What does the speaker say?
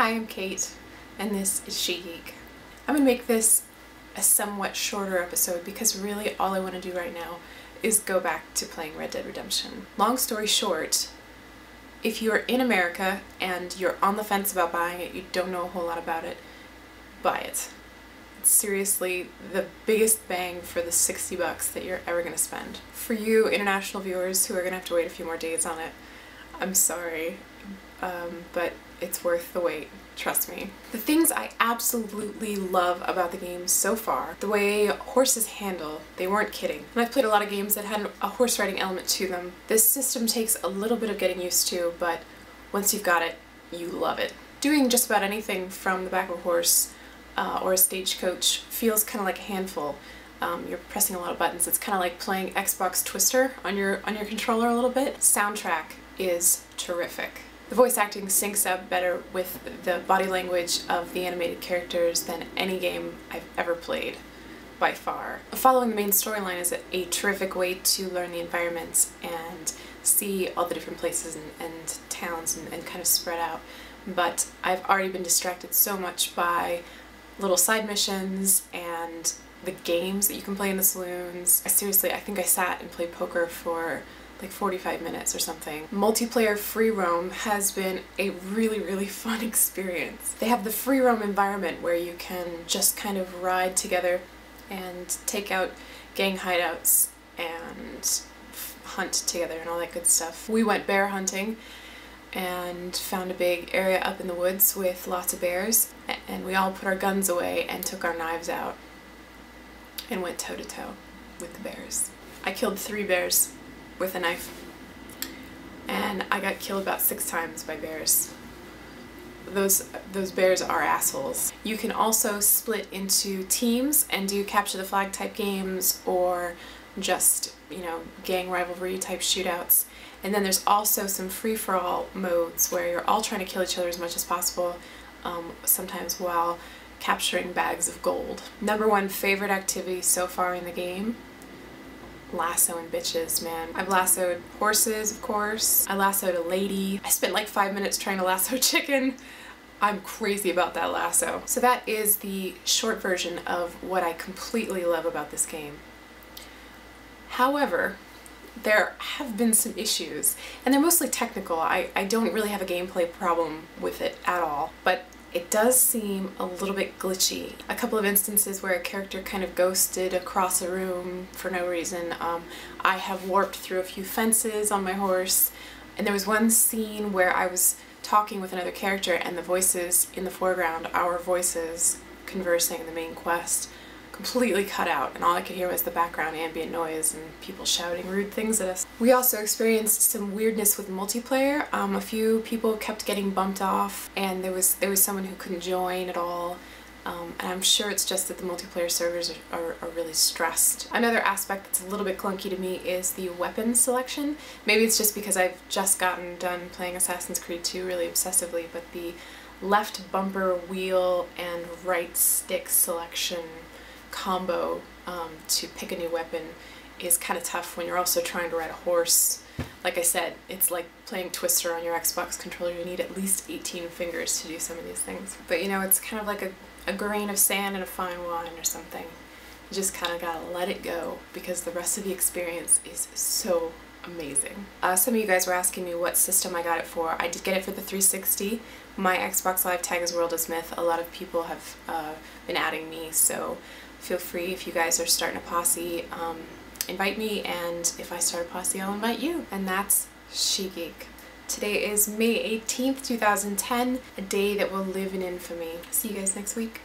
Hi, I'm Kate, and this is She Geek. I'm gonna make this a somewhat shorter episode because really all I want to do right now is go back to playing Red Dead Redemption. Long story short, if you're in America and you're on the fence about buying it, you don't know a whole lot about it, buy it. It's seriously the biggest bang for the 60 bucks that you're ever gonna spend. For you international viewers who are gonna have to wait a few more days on it, I'm sorry, but it's worth the wait, trust me. The things I absolutely love about the game so far, the way horses handle, they weren't kidding. And I've played a lot of games that had a horse riding element to them. This system takes a little bit of getting used to, but once you've got it, you love it. Doing just about anything from the back of a horse or a stagecoach feels kind of like a handful. You're pressing a lot of buttons. It's kind of like playing Xbox Twister on your controller a little bit. Soundtrack is terrific. The voice acting syncs up better with the body language of the animated characters than any game I've ever played, by far. Following the main storyline is a terrific way to learn the environments and see all the different places and towns and kind of spread out. But I've already been distracted so much by little side missions and the games that you can play in the saloons. Seriously, I think I sat and played poker for like 45 minutes or something. Multiplayer free roam has been a really fun experience. They have the free roam environment where you can just kind of ride together and take out gang hideouts and hunt together and all that good stuff. We went bear hunting and found a big area up in the woods with lots of bears, and we all put our guns away and took our knives out and went toe to toe with the bears. I killed 3 bears with a knife, and I got killed about 6 times by bears. Those bears are assholes. You can also split into teams and do capture the flag type games or just, you know, gang rivalry type shootouts. And then there's also some free-for-all modes where you're all trying to kill each other as much as possible, sometimes while capturing bags of gold. #1 favorite activity so far in the game: lassoing bitches, man. I've lassoed horses, of course. I lassoed a lady. I spent like 5 minutes trying to lasso chicken. I'm crazy about that lasso. So that is the short version of what I completely love about this game. However, there have been some issues, and they're mostly technical. I don't really have a gameplay problem with it at all, but it does seem a little bit glitchy. A couple of instances where a character kind of ghosted across a room for no reason. I have warped through a few fences on my horse, and there was one scene where I was talking with another character and the voices in the foreground, our voices conversing in the main quest, completely cut out, and all I could hear was the background ambient noise and people shouting rude things at us. We also experienced some weirdness with multiplayer. A few people kept getting bumped off, and there was someone who couldn't join at all. And I'm sure it's just that the multiplayer servers are really stressed. Another aspect that's a little bit clunky to me is the weapon selection. Maybe it's just because I've just gotten done playing Assassin's Creed 2 really obsessively, but the left bumper wheel and right stick selection combo to pick a new weapon is kind of tough when you're also trying to ride a horse. Like I said, it's like playing Twister on your Xbox controller. You need at least 18 fingers to do some of these things. But you know, it's kind of like a grain of sand in a fine wine or something. You just kind of gotta let it go because the rest of the experience is so amazing. Some of you guys were asking me what system I got it for. I did get it for the 360. My Xbox Live tag is worldasmyth. A lot of people have been adding me, so feel free, if you guys are starting a posse, invite me, and if I start a posse, I'll invite you. And that's She Geek. Today is May 18th, 2010, a day that will live in infamy. See you guys next week.